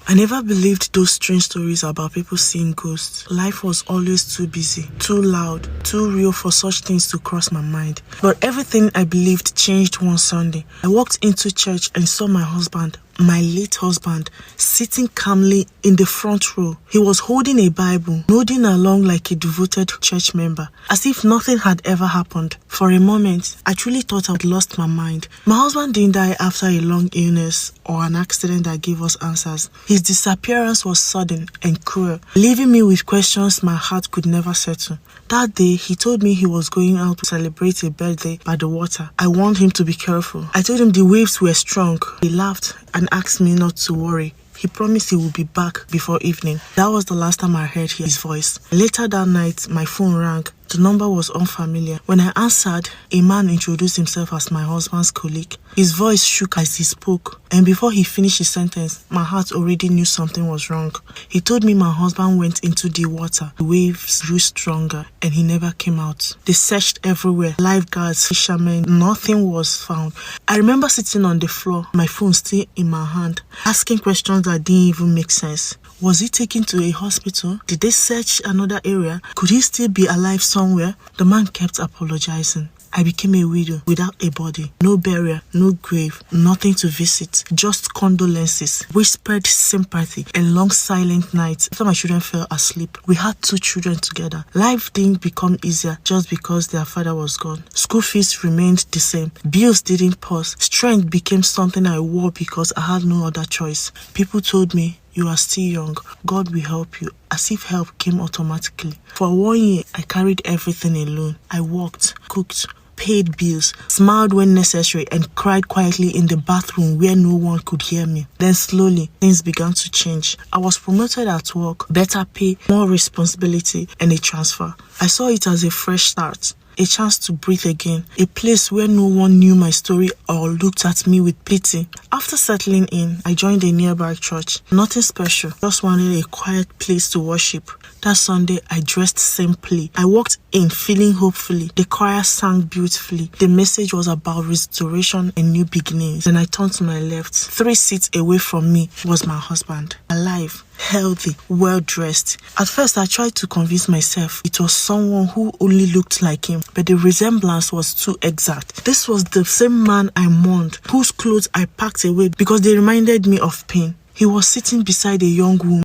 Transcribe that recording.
I never believed those strange stories about people seeing ghosts. Life was always too busy, too loud, too real for such things to cross my mind. But everything I believed changed one Sunday. I walked into church and saw my husband, my late husband, sitting calmly in the front row. He was holding a Bible, nodding along like a devoted church member, as if nothing had ever happened. For a moment, I truly thought I'd lost my mind. My husband didn't die after a long illness or an accident that gave us answers. His disappearance was sudden and cruel, leaving me with questions my heart could never settle. That day, he told me he was going out to celebrate a birthday by the water. I warned him to be careful. I told him the waves were strong. He laughed and asked me not to worry. He promised he would be back before evening. That was the last time I heard his voice. Later that night, my phone rang. The number was unfamiliar. When I answered, a man introduced himself as my husband's colleague. His voice shook as he spoke, and before he finished his sentence, my heart already knew something was wrong. He told me my husband went into the water. The waves grew stronger, and he never came out. They searched everywhere. Lifeguards, fishermen, nothing was found. I remember sitting on the floor, my phone still in my hand, asking questions that didn't even make sense. Was he taken to a hospital? Did they search another area? Could he still be alive somewhere? The man kept apologizing. I became a widow without a body, no burial, no grave, nothing to visit, just condolences, whispered sympathy, and long silent nights after my children fell asleep. We had 2 children together. Life didn't become easier just because their father was gone. School fees remained the same. Bills didn't pause. Strength became something I wore because I had no other choice. People told me, "You are still young. God will help you," as if help came automatically. For 1 year, I carried everything alone. I worked, cooked, paid bills, smiled when necessary, and cried quietly in the bathroom where no one could hear me. Then slowly, things began to change. I was promoted at work, better pay, more responsibility, and a transfer. I saw it as a fresh start. A chance to breathe again, a place where no one knew my story or looked at me with pity. After settling in, I joined a nearby church. Nothing special, just wanted a quiet place to worship. That Sunday, I dressed simply. I walked in feeling hopefully. The choir sang beautifully. The message was about restoration and new beginnings. Then I turned to my left. 3 seats away from me was my husband, alive, healthy, well-dressed. At first, I tried to convince myself it was someone who only looked like him, but the resemblance was too exact. This was the same man I mourned, whose clothes I packed away because they reminded me of pain. He was sitting beside a young woman